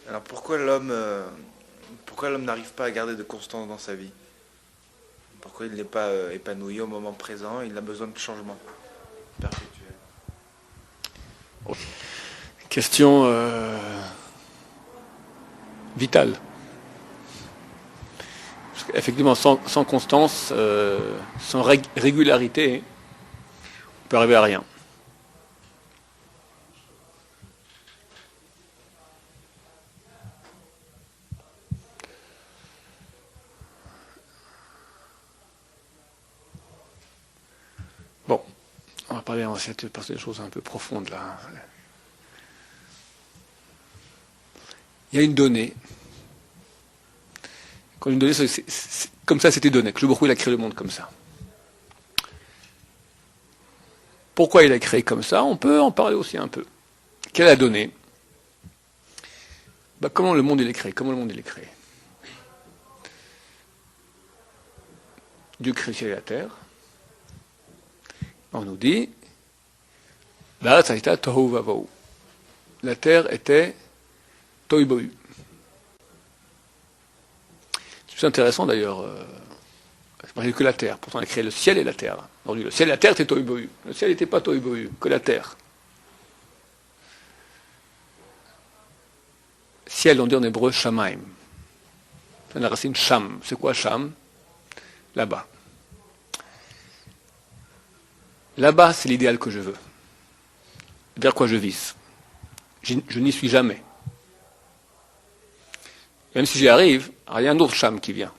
Alors pourquoi l'homme n'arrive pas à garder de constance dans sa vie? Pourquoi il n'est pas épanoui au moment présent? Il a besoin de changement perpétuel. Question vitale. Parce qu'effectivement, sans constance, sans régularité, on peut arriver à rien. Bon, on va essayer de passer des choses un peu profondes là. Il y a une donnée. Quand une donnée, comme ça c'était donné, que le Baruch Hu, il a créé le monde comme ça. Pourquoi il a créé comme ça? On peut en parler aussi un peu. Quelle a donné? Comment le monde il est créé? Comment le monde il est créé? Dieu crée le ciel et la terre. On nous dit, la terre était tohu bohu. C'est intéressant d'ailleurs. C'est pas que la terre. Pourtant, on a créé le ciel et la terre. Donc, le ciel et la terre étaient tohu bohu. Le ciel n'était pas tohu bohu, que la terre. Ciel, on dit en hébreu shamaim. C'est la racine sham. C'est quoi sham? Là-bas. Là-bas, c'est l'idéal que je veux. Vers quoi je vise. Je n'y suis jamais. Même si j'y arrive, il y a un autre sham qui vient.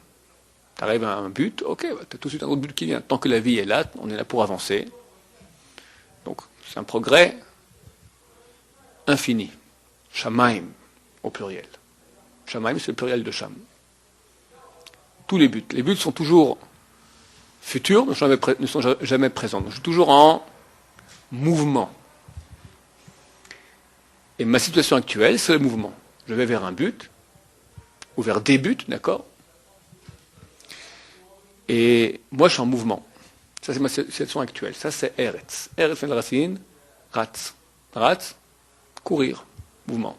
Tu arrives à un but, ok, tu as tout de suite un autre but qui vient. Tant que la vie est là, on est là pour avancer. Donc, c'est un progrès infini. Shamaim, au pluriel. Shamaim, c'est le pluriel de sham. Tous les buts sont toujours futurs, ne sont jamais présents. Donc, je suis toujours en mouvement. Et ma situation actuelle, c'est le mouvement. Je vais vers un but, ou vers des buts, d'accord? Et moi, je suis en mouvement. Ça, c'est ma situation actuelle. Ça, c'est Eretz. Eretz, c'est la racine. Ratz. Ratz, courir. Mouvement.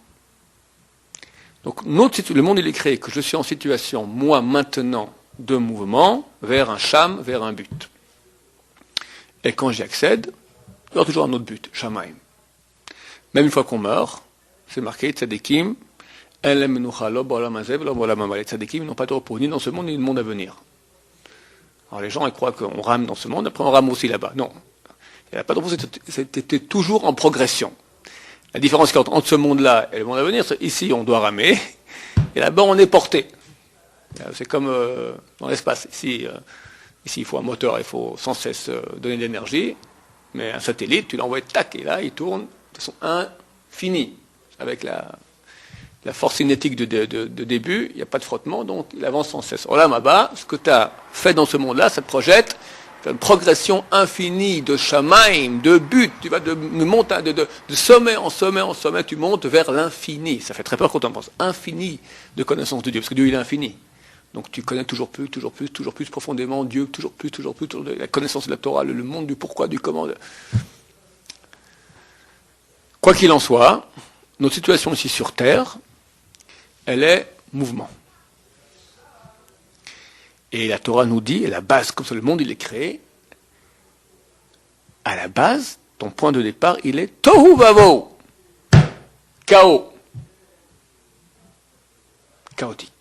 Donc, le monde, il est créé que je suis en situation, moi, maintenant, de mouvement, vers un sham, vers un but. Et quand j'y accède, il y aura toujours un autre but, shamaim. Même une fois qu'on meurt, c'est marqué, tzadikim, les tzadikim n'ont pas de repos, ni dans ce monde, ni dans le monde à venir. Alors les gens ils croient qu'on rame dans ce monde, après on rame aussi là-bas. Non. Il n'y a pas de repos, c'était toujours en progression. La différence entre ce monde-là et le monde à venir, c'est ici on doit ramer, et là-bas on est porté. C'est comme dans l'espace. Ici, il faut un moteur, il faut sans cesse donner de l'énergie, mais un satellite, tu l'envoies tac, et là il tourne de façon infinie. Avec la force cinétique de début, il n'y a pas de frottement, donc il avance sans cesse. Alors là, là-bas, ce que tu as fait dans ce monde-là, ça te projette vers une progression infinie de shamaim, de but, tu vas de sommet en sommet en sommet, tu montes vers l'infini. Ça fait très peur quand on pense infini de connaissance de Dieu, parce que Dieu il est infini. Donc tu connais toujours plus profondément Dieu, toujours plus, la connaissance de la Torah, le monde du pourquoi, du comment. Quoi qu'il en soit, notre situation ici sur Terre, elle est mouvement. Et la Torah nous dit, et la base, comme ça le monde il est créé, à la base, ton point de départ, il est tohu vavo, chaos, chaotique.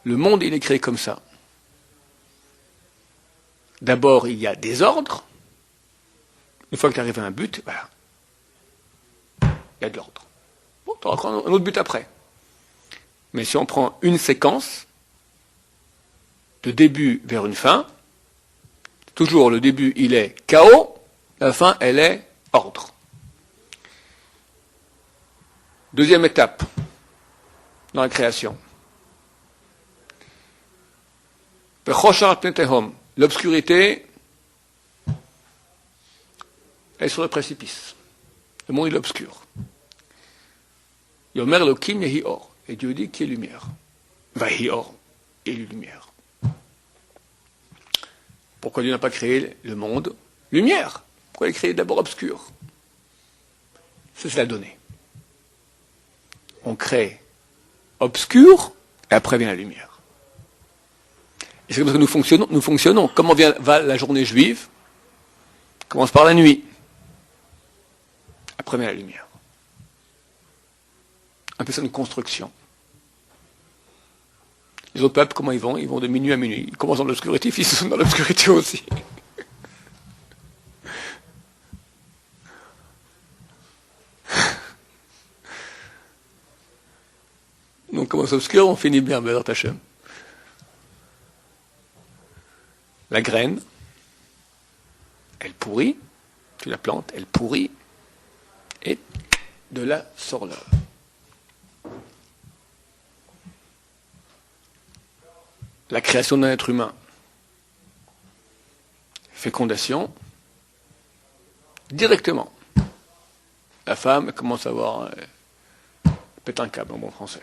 Le monde il est créé comme ça. D'abord, il y a des ordres. Une fois que tu arrives à un but, voilà. Il y a de l'ordre. Bon, tu auras un autre but après. Mais si on prend une séquence, de début vers une fin, toujours le début il est chaos, la fin elle est ordre. Deuxième étape dans la création. L'obscurité est sur le précipice. Le monde est obscur. Yomer Elokim yehi or. Et Dieu dit qu'il y ait lumière. Vahi or. Et lumière. Pourquoi Dieu n'a pas créé le monde lumière? Pourquoi il a créé d'abord obscur? Ça, c'est la donnée. on crée obscur, et après vient la lumière. Et c'est comme ça que nous fonctionnons. Comment va la journée juive? Commence par la nuit. Après vient la lumière. Un peu ça une construction. Les autres peuples, comment ils vont? Ils vont de minuit à minuit. Ils commencent dans l'obscurité, ils sont dans l'obscurité aussi. Donc, on commence obscur, on finit bien, Bézat Hachem. La graine, elle pourrit, tu la plantes, elle pourrit, et de là sort l'œuvre. La création d'un être humain. Fécondation, directement. La femme commence à avoir pète un câble en bon français.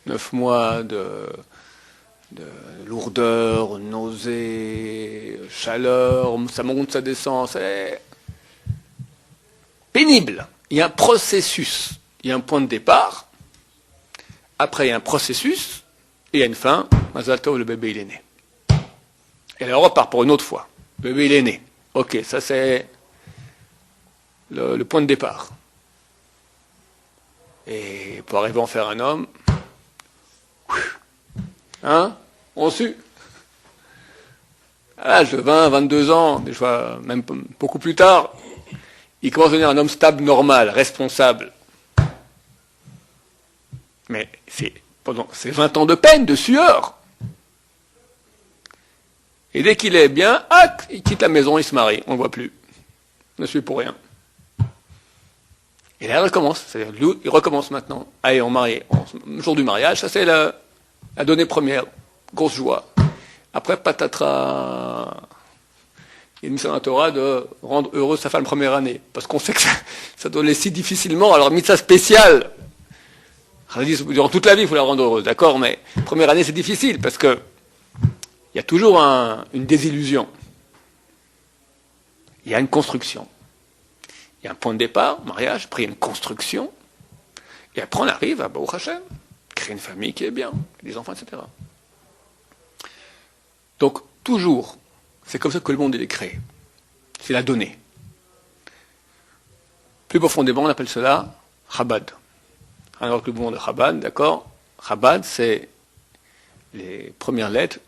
9 mois de lourdeur, nausée, chaleur, ça monte, ça descend, c'est pénible. Il y a un processus, il y a un point de départ, après il y a un processus, et il y a une fin, Mazal Tov, le bébé il est né. Et là on repart pour une autre fois. Le bébé il est né. Ok, ça c'est le point de départ. Et pour arriver à en faire un homme, hein, on sue. À l'âge de 20, 22 ans, des fois même beaucoup plus tard, il commence à devenir un homme stable, normal, responsable. Mais c'est pendant ces 20 ans de peine, de sueur. Et dès qu'il est bien, il quitte la maison, il se marie, on ne le voit plus. Il ne suit pour rien. Et là, il recommence. C'est-à-dire, lui, il recommence maintenant. Allez, on marie. Le jour du mariage, ça c'est la donnée première. Grosse joie. Après, patatras. Il y a une mission dans la Torah de rendre heureux sa femme première année. Parce qu'on sait que ça doit aller si difficilement. Alors, mitzvah spéciale. Durant toute la vie, il faut la rendre heureuse. D'accord? Mais première année, c'est difficile. Parce que il y a toujours une désillusion. Il y a une construction. Il y a un point de départ, mariage, après il y a une construction, et après on arrive à Baruch Hashem, créer une famille qui est bien, des enfants, etc. Donc, toujours, c'est comme ça que le monde est créé. C'est la donnée. Plus profondément, on appelle cela Chabad. Alors que le mouvement de Chabad, d'accord? Chabad, c'est les premières lettres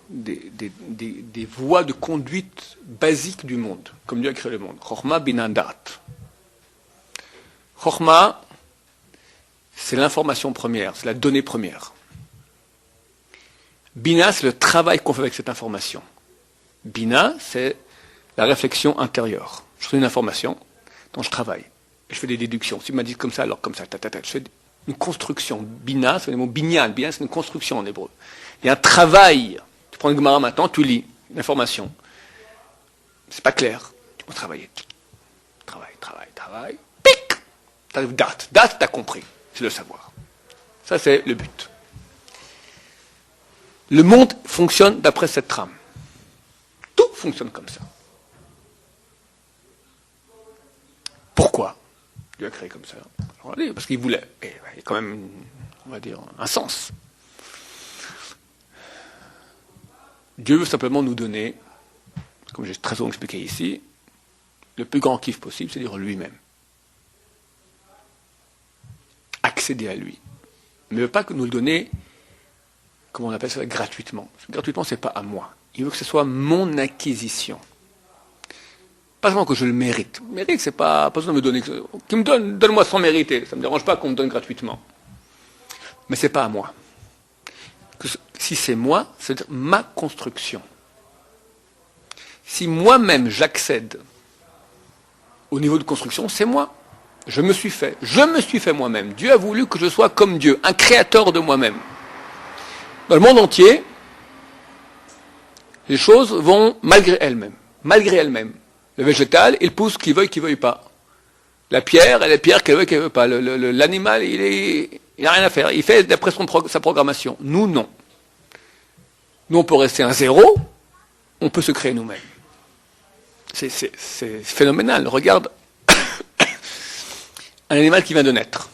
des voies de conduite basiques du monde, comme Dieu a créé le monde. Chochma binandat. Chochma, c'est l'information première, c'est la donnée première. Bina, c'est le travail qu'on fait avec cette information. Bina, c'est la réflexion intérieure. Je fais une information dont je travaille. Et je fais des déductions. Si tu m'as dit comme ça, alors comme ça, je fais une construction. Bina, c'est le mot binyan. Binyan, c'est une construction en hébreu. Il y a un travail. Tu prends une Gemara maintenant, tu lis une information. C'est pas clair. Tu peux travailler. Travail. Pic! T'arrives date. Date, t'as compris. C'est le savoir. Ça, c'est le but. Le monde fonctionne d'après cette trame. Tout fonctionne comme ça. Pourquoi Dieu a créé comme ça? Parce qu'il voulait. Et il y a quand même, on va dire, un sens. Dieu veut simplement nous donner, comme j'ai très souvent expliqué ici, le plus grand kiff possible, c'est-à-dire lui-même. Accéder à lui. Mais il ne veut pas que nous le donner, comment on appelle ça, gratuitement. Gratuitement, ce n'est pas à moi. Il veut que ce soit mon acquisition. Pas seulement que je le mérite. Le mérite, c'est pas besoin de me donner. Qui me donne-moi sans mériter. Ça ne me dérange pas qu'on me donne gratuitement. Mais ce n'est pas à moi. Si c'est moi, c'est ma construction. Si moi-même j'accède au niveau de construction, c'est moi. Je me suis fait moi-même. Dieu a voulu que je sois comme Dieu, un créateur de moi-même. Dans le monde entier, les choses vont malgré elles-mêmes. Le végétal, il pousse qu'il veuille pas. La pierre, elle est pierre qu'elle veut pas. L'animal, il n'a rien à faire. Il fait d'après sa programmation. Nous, non. Nous, on peut rester un zéro, on peut se créer nous-mêmes. C'est phénoménal. Regarde un animal qui vient de naître.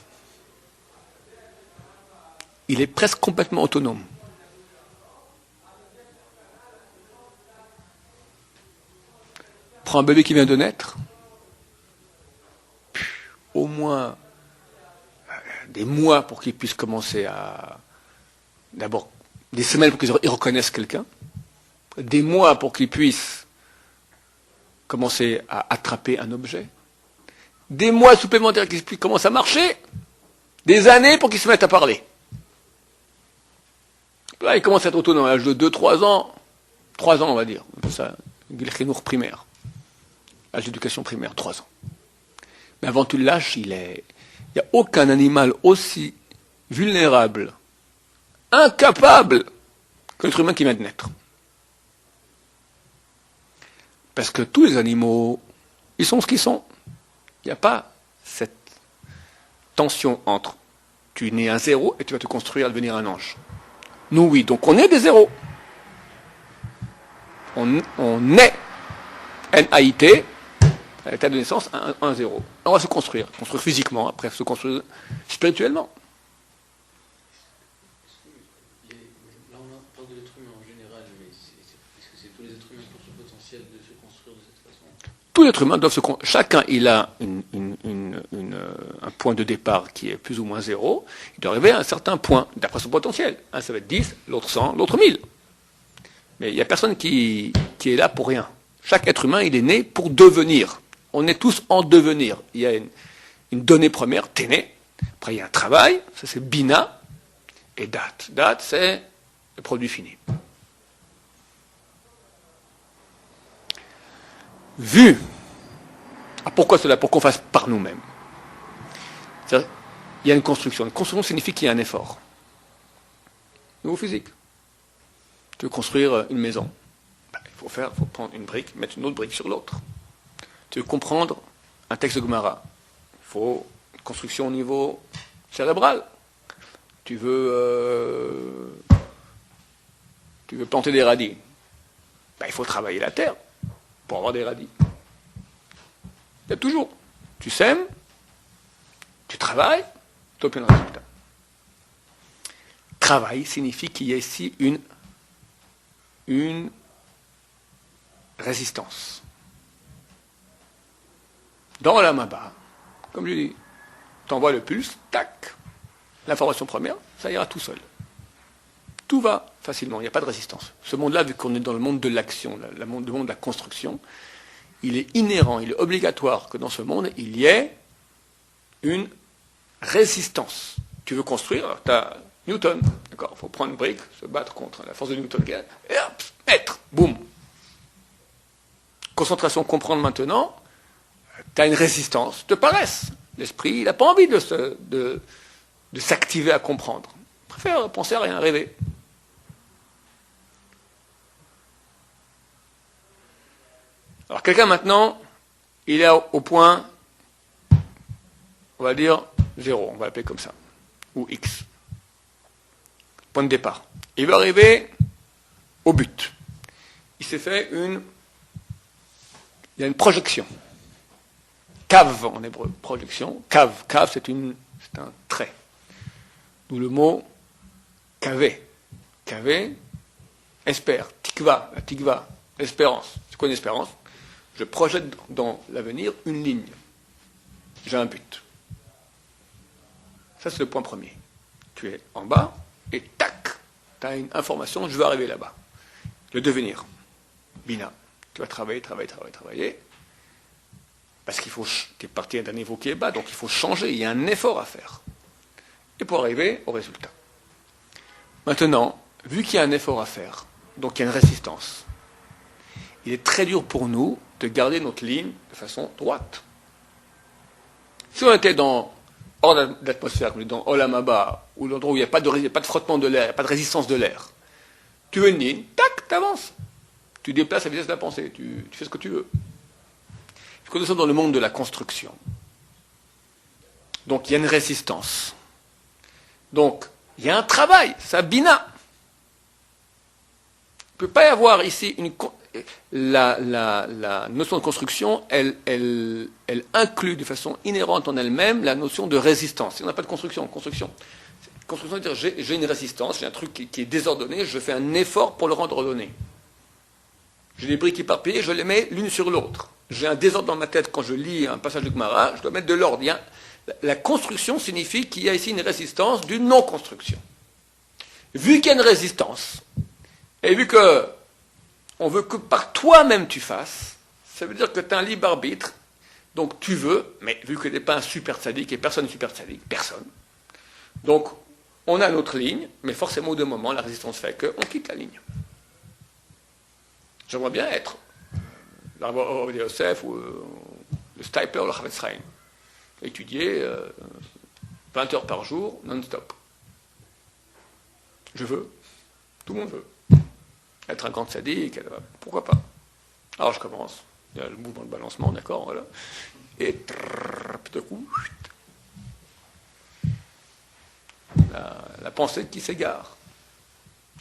il est presque complètement autonome. Prends un bébé qui vient de naître, au moins des mois pour qu'il puisse commencer à... D'abord, des semaines pour qu'ils reconnaissent quelqu'un, des mois pour qu'ils puissent commencer à attraper un objet, des mois supplémentaires qu'ils expliquent comment ça marchait, des années pour qu'ils se mettent à parler. Là, ils commencent à être autonome à l'âge de 2-3 ans, 3 ans on va dire, ça, Gilchinour primaire, âge d'éducation primaire, 3 ans. Mais avant tu le lâches, il n'y a aucun animal aussi vulnérable, incapable que l'être humain qui vient de naître. Parce que tous les animaux, ils sont ce qu'ils sont. Il n'y a pas cette tension entre tu nais un zéro et tu vas te construire à devenir un ange. Nous, oui. Donc on est des zéros. On est N-A-I-T, à l'état de naissance, un zéro. On va se construire physiquement, après se construire spirituellement. Là, on parle de l'être humain en général, mais est-ce que c'est tous les êtres humains qui ont ce potentiel de se construire de cette façon? Tous les êtres humains doivent se construire. Chacun, il a un point de départ qui est plus ou moins zéro. Il doit arriver à un certain point, d'après son potentiel. Un, ça va être 10, l'autre 100, l'autre 1000. Mais il n'y a personne qui est là pour rien. Chaque être humain, il est né pour devenir. On est tous en devenir. Il y a une donnée première, t'es né. Après, il y a un travail, ça c'est Bina, et date. Date, c'est le produit fini. Vu. Ah, pourquoi cela? Pour qu'on fasse par nous-mêmes. Il y a une construction. Une construction signifie qu'il y a un effort. Niveau physique. Tu veux construire une maison. Il faut prendre une brique, mettre une autre brique sur l'autre. Tu veux comprendre un texte de Gemara. Il faut une construction au niveau cérébral. Tu veux planter des radis. Il faut travailler la terre pour avoir des radis. Il y a toujours. Tu sèmes, tu travailles, tu obtiens le résultat. Travail signifie qu'il y a ici une résistance. Dans la Maba, comme je dis, tu envoies le pulse, tac, l'information première, ça ira tout seul. Tout va facilement, il n'y a pas de résistance. Ce monde-là, vu qu'on est dans le monde de l'action, le monde de la construction, il est inhérent, il est obligatoire que dans ce monde, il y ait une résistance. Tu veux construire, tu as Newton, d'accord, il faut prendre une brique, se battre contre la force de Newton, et hop, mettre, boum. Concentration, comprendre maintenant, tu as une résistance de paresse. L'esprit, il n'a pas envie de s'activer à comprendre. Il préfère penser à rien, rêver. Alors quelqu'un maintenant, il est au point, on va dire 0, on va l'appeler comme ça, ou X. Point de départ. Il va arriver au but. Il s'est fait il y a une projection. Cave en hébreu, projection. Cave, c'est un trait. D'où le mot cavé. Cavé, espère. Tikva, la tikva, l'espérance. C'est quoi une espérance? Je projette dans l'avenir une ligne. J'ai un but. Ça, c'est le point premier. Tu es en bas, et tac, tu as une information, je veux arriver là-bas. Le devenir. Bina. Tu vas travailler. Parce qu'il faut, tu es parti d'un niveau qui est bas, donc il faut changer, il y a un effort à faire. Et pour arriver au résultat. Maintenant, vu qu'il y a un effort à faire, donc il y a une résistance, il est très dur pour nous de garder notre ligne de façon droite. Si on était hors de l'atmosphère, comme dans Olam Haba, ou l'endroit où il n'y a pas de frottement de l'air, il n'y a pas de résistance de l'air, tu veux une ligne, tac, tu avances. Tu déplaces la vitesse de la pensée, tu fais ce que tu veux. Parce que nous sommes dans le monde de la construction. Donc il y a une résistance. Donc il y a un travail, ça bina. Il ne peut pas y avoir ici la notion de construction, elle inclut de façon inhérente en elle-même la notion de résistance. Si on n'a pas de construction, Construction, c'est-à-dire j'ai une résistance, j'ai un truc qui est désordonné, je fais un effort pour le rendre ordonné. J'ai des briques éparpillées, je les mets l'une sur l'autre. J'ai un désordre dans ma tête quand je lis un passage de Gemara, je dois mettre de l'ordre. La construction signifie qu'il y a ici une résistance d'une non-construction. Vu qu'il y a une résistance, et vu que on veut que par toi-même tu fasses, ça veut dire que tu as un libre arbitre, donc tu veux, mais vu que tu n'es pas un super sadique, et personne n'est super sadique, personne. Donc, on a notre ligne, mais forcément, au bout d'un moment, la résistance fait qu'on quitte la ligne. J'aimerais bien être l'Arba Yosef ou le Stipler ou le Chavetz Chaim. Étudier 20 heures par jour, non-stop. Je veux. Tout le monde veut. Être un grand sadique, pourquoi pas. Alors je commence. Il y a le mouvement de balancement, d'accord, voilà. Et tout à coup, la pensée qui s'égare.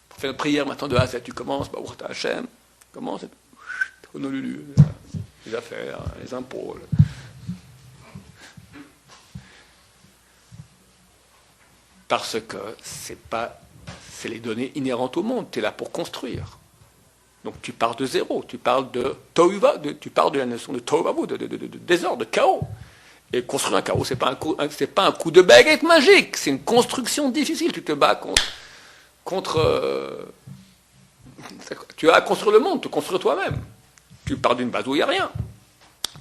Pour faire une prière maintenant de A à Z, tu commences, Baruch Ata Hashem, commence, Honolulu, les affaires, les impôts. Parce que c'est les données inhérentes au monde, tu es là pour construire. Donc tu pars de zéro, tu parles de Tohuva, tu parles de la notion de Tohuvavu, de désordre, de chaos. Et construire un chaos, c'est pas un coup de baguette magique, c'est une construction difficile. Tu te bats contre tu as à construire le monde, te construire toi-même. Tu pars d'une base où il n'y a rien.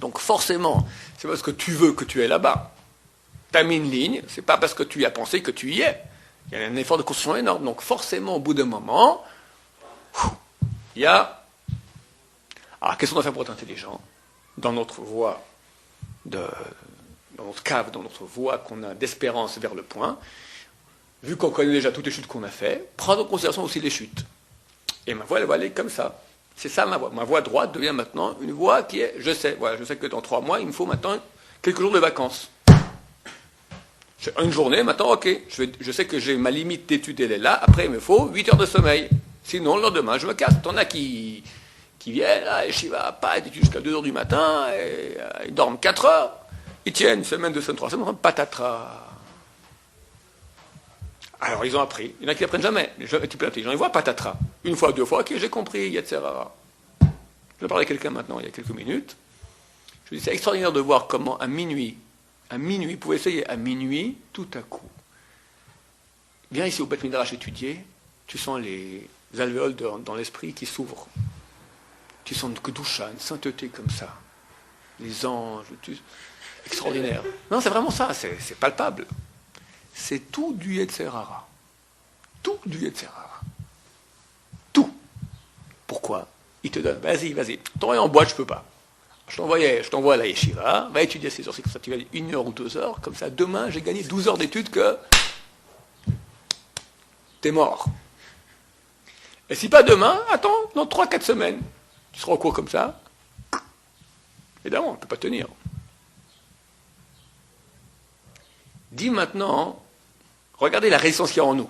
Donc forcément, c'est parce que tu veux que tu es là-bas. Tu as mis une ligne, c'est pas parce que tu y as pensé que tu y es. Il y a un effort de construction énorme. Donc forcément, au bout d'un moment, il y a... Alors, qu'est-ce qu'on doit faire pour être intelligent? Dans notre voie, dans notre cave, dans notre voie qu'on a d'espérance vers le point, vu qu'on connaît déjà toutes les chutes qu'on a fait, prendre en considération aussi les chutes. Et ma voie, elle va aller comme ça. C'est ça ma voie. Ma voie droite devient maintenant une voie qui est, je sais que dans 3 mois, il me faut maintenant quelques jours de vacances. Une journée, maintenant, ok, je sais que j'ai ma limite d'étude, elle est là, après il me faut 8 heures de sommeil. Sinon, le lendemain, je me casse. T'en as qui viennent, et je va pas, ils étudient jusqu'à 2 heures du matin, et ils dorment 4 heures, ils tiennent une semaine, 2 semaines, 3 semaines, patatras. Alors, ils ont appris. Il y en a qui n'apprennent jamais. Les gens plus intelligents, ils voient patatras. 1 fois, 2 fois, ok, j'ai compris, etc. Je parlais à quelqu'un maintenant, il y a quelques minutes. Je lui dis, c'est extraordinaire de voir comment à minuit, vous pouvez essayer, à minuit, tout à coup, viens ici au Beth Midrash étudier, tu sens les alvéoles dans l'esprit qui s'ouvrent. Tu sens que doucha, une sainteté comme ça. Les anges, extraordinaire. Non, c'est vraiment ça, c'est palpable. C'est tout du Yetzer Hara. Tout du Yetzer Hara. Tout. Pourquoi? Il te donne, vas-y. T'envoies en boîte, je peux pas. Je t'envoie à la yeshiva, va étudier ces heures, c'est comme ça, tu vas aller 1 heure ou 2 heures, comme ça, demain, j'ai gagné 12 heures d'études que t'es mort. Et si pas demain, attends, dans 3-4 semaines, tu seras au cours comme ça. Évidemment, on ne peut pas tenir. Dis maintenant, regardez la résistance qu'il y a en nous.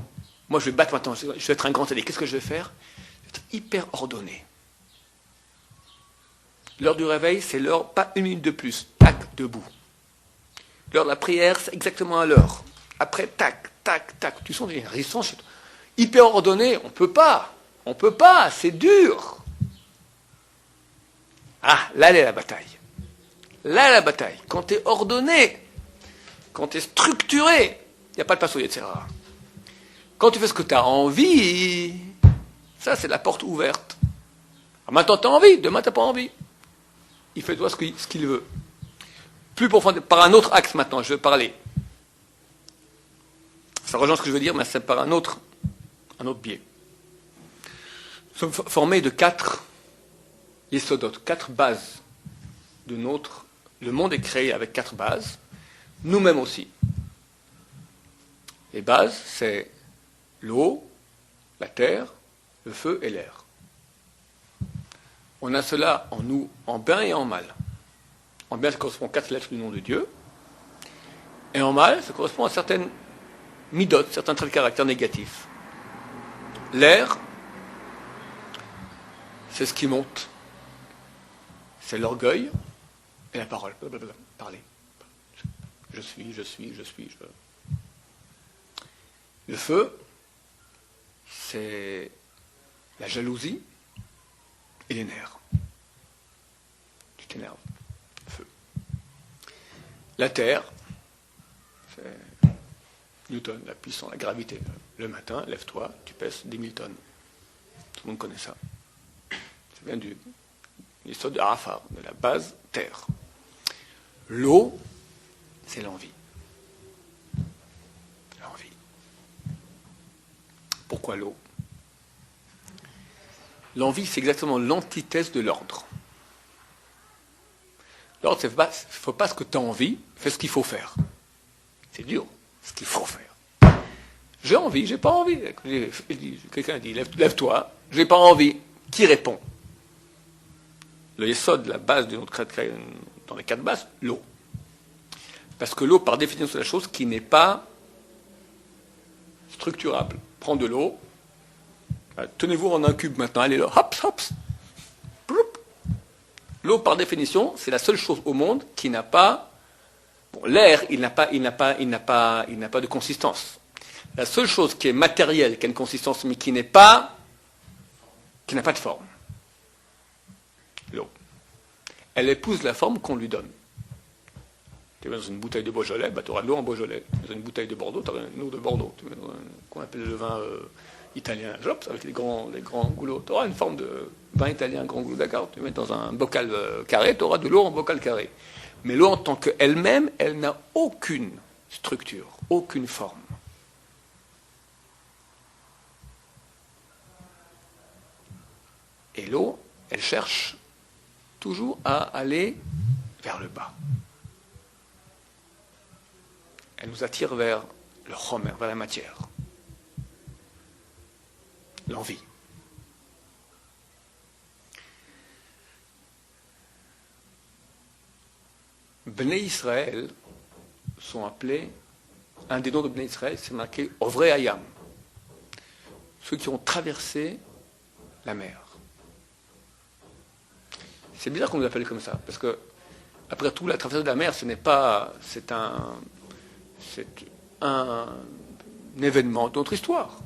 Moi, je vais battre maintenant, je vais être un grand sadique. Qu'est-ce que je vais faire? Je vais être hyper ordonné. L'heure du réveil, c'est l'heure, pas 1 minute de plus. Tac, debout. L'heure de la prière, c'est exactement à l'heure. Après, tac. Tu sens une résistance hyper ordonnée. On peut pas, c'est dur. Ah, là, elle est la bataille. Quand tu es ordonné, quand tu es structuré, il n'y a pas de passo, etc. Quand tu fais ce que tu as envie, ça, c'est la porte ouverte. Alors maintenant, tu as envie, demain, tu n'as pas envie. Il fait toi ce qu'il veut. Plus profondément, par un autre axe maintenant, je vais parler. Ça rejoint ce que je veux dire, mais c'est par un autre biais. Nous sommes formés de 4 yesodotes, 4 bases de notre... Le monde est créé avec 4 bases, nous-mêmes aussi. Les bases, c'est l'eau, la terre, le feu et l'air. On a cela en nous, en bien et en mal. En bien, ça correspond aux 4 lettres du nom de Dieu. Et en mal, ça correspond à certaines midotes, certains traits de caractère négatifs. L'air, c'est ce qui monte. C'est l'orgueil et la parole. Parler. Je suis. Le feu, c'est la jalousie et les nerfs. Tu t'énerves. Feu. La terre, c'est Newton, la puissance, la gravité. Le matin, lève-toi, tu pèses 10 000 tonnes. Tout le monde connaît ça. Ça vient de l'histoire de Arafat, de la base terre. L'eau, c'est l'envie. L'envie. Pourquoi l'eau? L'envie, c'est exactement l'antithèse de l'ordre. L'ordre, c'est faut pas ce que tu as envie, fais ce qu'il faut faire. C'est dur, ce qu'il faut faire. J'ai envie, j'ai pas envie. Quelqu'un dit, lève-toi, j'ai pas envie. Qui répond? Le yesod, la base de notre dans les quatre bases, l'eau. Parce que l'eau, par définition, c'est la chose qui n'est pas structurable. Prends de l'eau, tenez-vous en un cube maintenant, allez là, hops, hops. L'eau, par définition, c'est la seule chose au monde qui n'a pas... Bon, l'air, il n'a pas de consistance. La seule chose qui est matérielle, qui a une consistance, mais qui n'a pas de forme. L'eau. Elle épouse la forme qu'on lui donne. Tu mets dans une bouteille de Beaujolais, tu auras de l'eau en Beaujolais. Dans une bouteille de Bordeaux, tu auras de l'eau de Bordeaux. Tu mets dans qu'on appelle le vin italien, avec les grands goulots. Tu auras une forme de vin italien, grand goulot d'accord. Tu mets dans un bocal carré, tu auras de l'eau en bocal carré. Mais l'eau en tant qu'elle-même, elle n'a aucune structure, aucune forme. Et l'eau, elle cherche toujours à aller vers le bas. Elle nous attire vers le chomer, vers la matière. L'envie. Bnei Israël sont appelés, un des noms de Bnei Israël, c'est marqué Ovrei Hayam. Ceux qui ont traversé la mer. C'est bizarre qu'on nous appelle comme ça, parce que, après tout, la traversée de la mer, c'est un événement de notre histoire.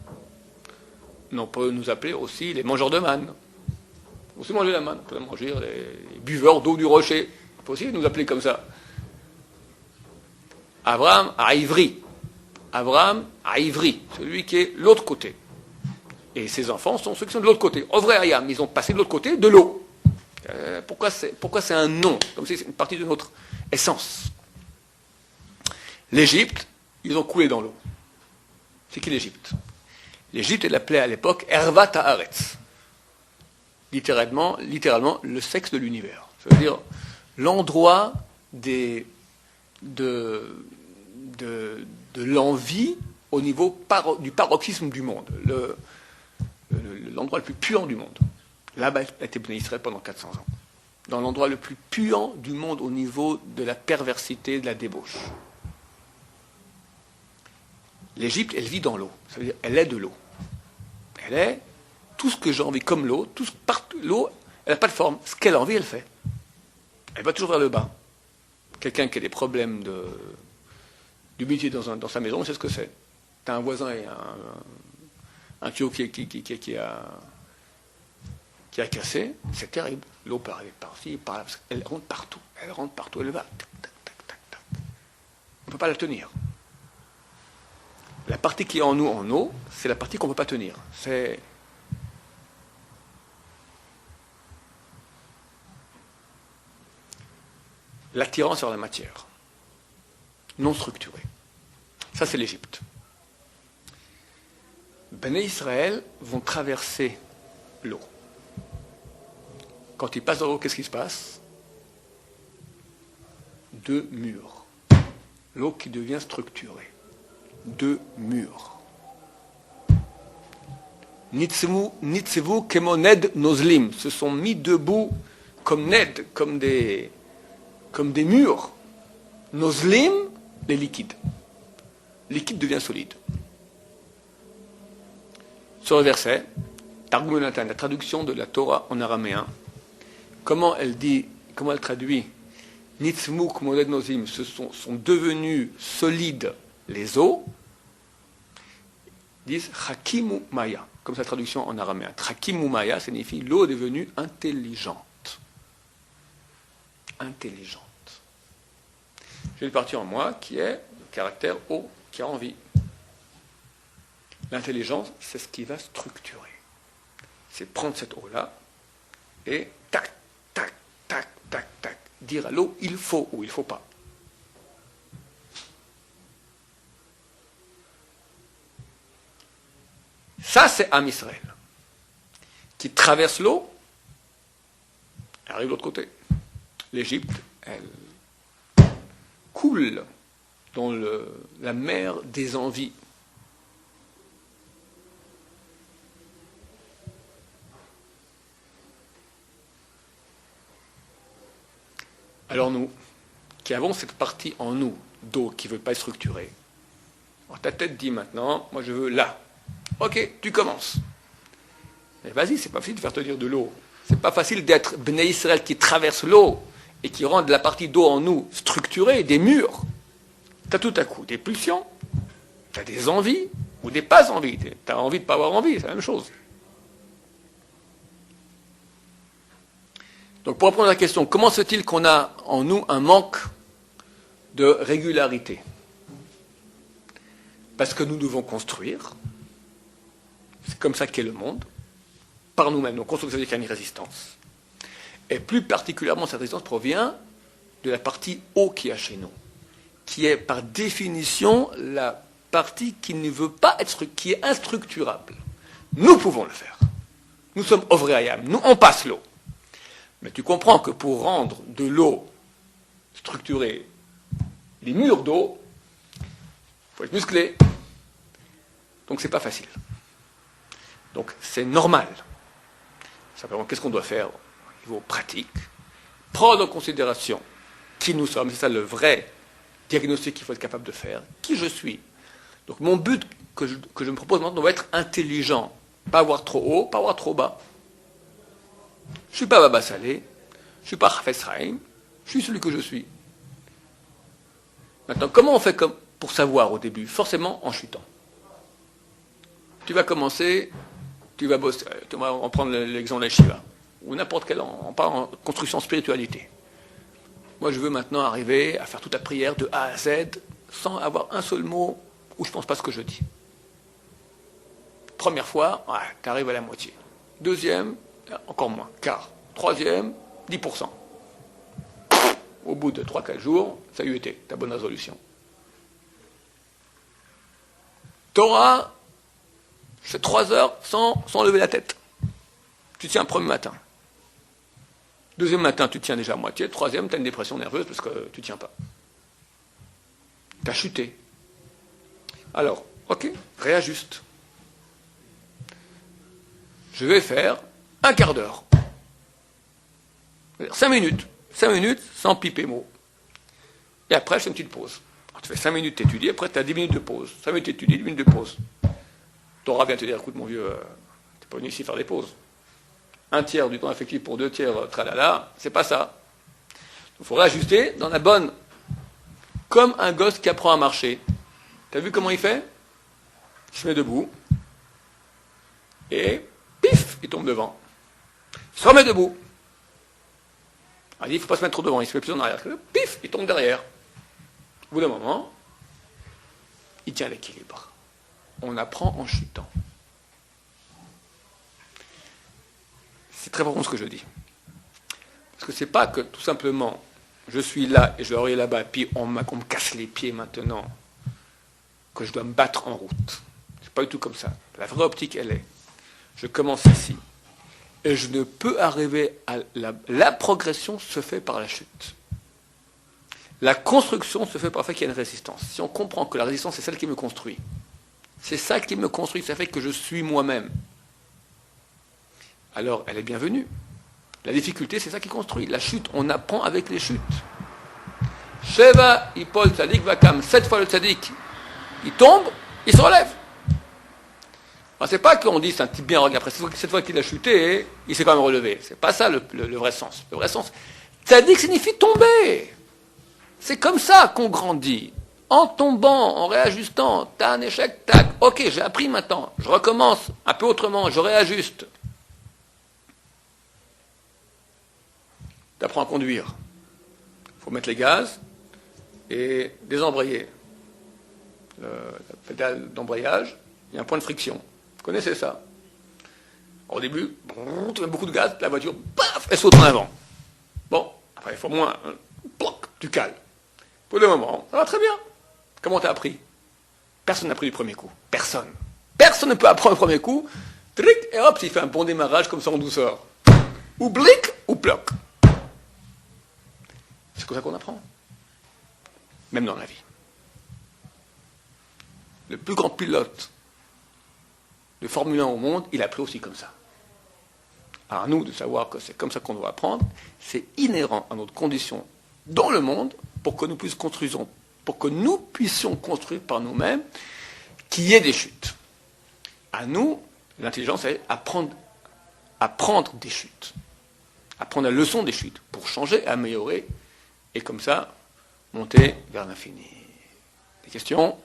On peut nous appeler aussi les mangeurs de manne. On peut aussi manger la manne, on peut manger les buveurs d'eau du rocher. On peut aussi nous appeler comme ça. Abraham à Ivry. Abraham à Ivry, celui qui est l'autre côté. Et ses enfants sont ceux qui sont de l'autre côté. Ovrei Hayam, ils ont passé de l'autre côté de l'eau. Pourquoi c'est un nom? Comme si c'est une partie de notre essence. L'Égypte, ils ont coulé dans l'eau. C'est qui l'Égypte? L'Égypte, elle appelait à l'époque Ervat Haaretz. Littéralement, le sexe de l'univers. Ça veut dire l'endroit de l'envie au niveau du paroxysme du monde. L'endroit le plus puant du monde. Là-bas, a été Bnei Israël pendant 400 ans. Dans l'endroit le plus puant du monde au niveau de la perversité, de la débauche. L'Égypte, elle vit dans l'eau. Ça veut dire, elle est de l'eau. Elle est tout ce que j'ai envie comme l'eau. L'eau, elle n'a pas de forme. Ce qu'elle a envie, elle fait. Elle va toujours vers le bas. Quelqu'un qui a des problèmes d'humidité dans sa maison, c'est ce que c'est. Tu as un voisin et un tuyau qui a cassé, c'est terrible. L'eau part par-ci, par-là, elle rentre partout. Elle va. Tac, tac, tac, tac, tac. On ne peut pas la tenir. La partie qui est en nous, en eau, c'est la partie qu'on ne peut pas tenir. C'est l'attirance sur la matière, non structurée. Ça, c'est l'Égypte. Bnei Israël vont traverser l'eau. Quand ils passent dans l'eau, qu'est-ce qui se passe? Deux murs. L'eau qui devient structurée. Deux murs. Nitzevu kemoned nozlim. Se sont mis debout comme ned, comme des murs. Nozlim, les liquides. Liquide devient solide. Sur le verset, Targum Yonatan, la traduction de la Torah en araméen, comment elle traduit Nitzmu kemoned nozlim, sont devenus solides les eaux. disent Hakimu Maya, comme sa traduction en araméen. Hakimu Maya signifie l'eau est devenue intelligente. Intelligente. J'ai une partie en moi qui est le caractère eau, qui a envie. L'intelligence, c'est ce qui va structurer. C'est prendre cette eau-là et tac, tac, tac, tac, tac, dire à l'eau il faut ou il ne faut pas. Ça, c'est Am Israël, qui traverse l'eau, et arrive de l'autre côté. L'Égypte, elle coule dans la mer des envies. Alors nous, qui avons cette partie en nous, d'eau, qui ne veut pas être structurée, alors ta tête dit maintenant, moi je veux là. Ok, tu commences. Mais vas-y, c'est pas facile de faire tenir de l'eau. C'est pas facile d'être Bnei Israël qui traverse l'eau et qui rend la partie d'eau en nous structurée, des murs. Tu as tout à coup des pulsions, tu as des envies ou des pas envies. Tu as envie de ne pas avoir envie, c'est la même chose. Donc pour répondre à la question, comment se fait-il qu'on a en nous un manque de régularité? Parce que nous devons construire. C'est comme ça qu'est le monde, par nous-mêmes. Donc, construction, ça veut dire qu'il y a une résistance. Et plus particulièrement, cette résistance provient de la partie eau qu'il y a chez nous, qui est par définition la partie qui ne veut pas être, qui est instructurable. Nous pouvons le faire. Nous sommes Ovrayam. Nous, on passe l'eau. Mais tu comprends que pour rendre de l'eau structurée, les murs d'eau, il faut être musclé. Donc, c'est pas facile. Donc c'est normal. Simplement, qu'est-ce qu'on doit faire au niveau pratique? Prendre en considération qui nous sommes, c'est ça le vrai diagnostic qu'il faut être capable de faire. Qui je suis? Donc mon but que je me propose maintenant doit être intelligent. Pas avoir trop haut, pas avoir trop bas. Je ne suis pas Baba Salé, je ne suis pas Hafez Chaim, je suis celui que je suis. Maintenant, comment on fait pour savoir au début? Forcément en chutant. Tu vas commencer... Tu vas bosser, on va prendre l'exemple de la Shiva, ou n'importe quel, on parle en construction spiritualité. Moi, je veux maintenant arriver à faire toute la prière de A à Z, sans avoir un seul mot où je ne pense pas ce que je dis. Première fois, ouais, tu arrives à la moitié. Deuxième, encore moins, quart. Troisième, 10%. Au bout de 3-4 jours, ça a eu été ta bonne résolution. Torah, c'est 3 heures sans lever la tête. Tu tiens un premier matin. Deuxième matin, tu tiens déjà à moitié. Troisième, tu as une dépression nerveuse parce que tu ne tiens pas. Tu as chuté. Alors, ok, réajuste. Je vais faire un quart d'heure. 5 minutes. 5 minutes sans piper mot. Et après, je fais une petite pause. Alors, tu fais 5 minutes, tu étudies, après tu as 10 minutes de pause. 5 minutes, tu étudies, 10 minutes de pause. Torah vient te dire, écoute mon vieux, tu n'es pas venu ici faire des pauses. Un tiers du temps effectif pour 2 tiers, tralala, c'est pas ça. Il faut réajuster dans la bonne. Comme un gosse qui apprend à marcher. Tu as vu comment il fait? Il se met debout. Et, pif, il tombe devant. Il se remet debout. Il dit, il ne faut pas se mettre trop devant, il se met plus en arrière. Pif, il tombe derrière. Au bout d'un moment, il tient l'équilibre. On apprend en chutant. C'est très important ce que je dis. Parce que c'est pas que tout simplement je suis là et je vais aller là-bas, puis on me casse les pieds maintenant, que je dois me battre en route. C'est pas du tout comme ça. La vraie optique, elle est, je commence ici, et je ne peux arriver à la progression se fait par la chute. La construction se fait par le fait qu'il y a une résistance. Si on comprend que la résistance, c'est celle qui me construit, c'est ça qui me construit, ça fait que je suis moi-même. Alors, elle est bienvenue. La difficulté, c'est ça qui construit. La chute, on apprend avec les chutes. Sheva, Ipol, Tzadik, Vakam, 7 fois le Tzadik, il tombe, il se relève. Alors, c'est pas qu'on dit c'est un type bien, après cette fois qu'il a chuté, il s'est quand même relevé. C'est pas ça le vrai sens. Le vrai sens, Tzadik signifie tomber. C'est comme ça qu'on grandit. en tombant, en réajustant, t'as un échec, tac, ok, j'ai appris maintenant, je recommence un peu autrement, je réajuste. T'apprends à conduire. Il faut mettre les gaz et désembrayer. La pédale d'embrayage, il y a un point de friction. Vous connaissez ça? Au début, tu mets beaucoup de gaz, la voiture, paf, elle saute en avant. Bon, après, il faut moins, ploc, tu cales. Pour le moment, ça va très bien. Comment t'as appris? Personne n'a appris du premier coup. Personne. Personne ne peut apprendre le premier coup. Tric, et hop, il fait un bon démarrage comme ça en douceur. Ou blic, ou ploc. C'est comme ça qu'on apprend. Même dans la vie. Le plus grand pilote de Formule 1 au monde, il a appris aussi comme ça. Alors à nous de savoir que c'est comme ça qu'on doit apprendre, c'est inhérent à notre condition dans le monde pour que nous puissions construire par nous-mêmes qu'il y ait des chutes. À nous, l'intelligence, c'est apprendre des chutes. Apprendre la leçon des chutes pour changer, améliorer et comme ça, monter vers l'infini. Des questions?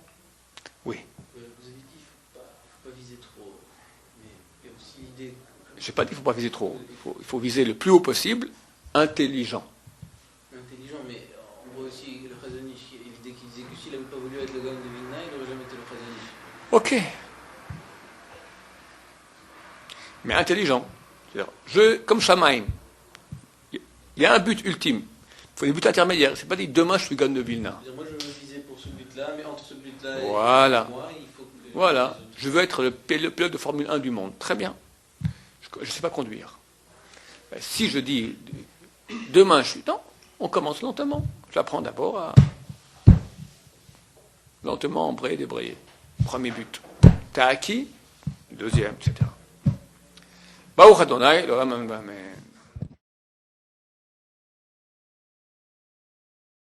Oui. Vous avez dit qu'il ne faut pas viser trop, mais il y a aussi l'idée... Je n'ai pas dit qu'il ne faut pas viser trop. Il faut viser le plus haut possible, intelligent. Intelligent, mais on voit aussi le Khazanish, l'idée qu'il disait que s'il n'avait pas voulu être le Gaon de Vilna, il n'aurait jamais été le Khazanish. Ok. Mais intelligent. C'est-à-dire, comme Shamaim, il y a un but ultime. Il faut des buts intermédiaires. C'est pas dit demain je suis Gaon de Vilna. Moi je veux viser pour ce but-là, mais entre ce but-là voilà. et moi, il faut que... Voilà. Je veux être le pilote de Formule 1 du monde. Très bien. Je ne sais pas conduire. Si je dis demain je suis... Non, on commence lentement. J'apprends d'abord à lentement embrayer, débrayer. Premier but. T'as acquis, deuxième, etc. Baruch Adonai, le Amen.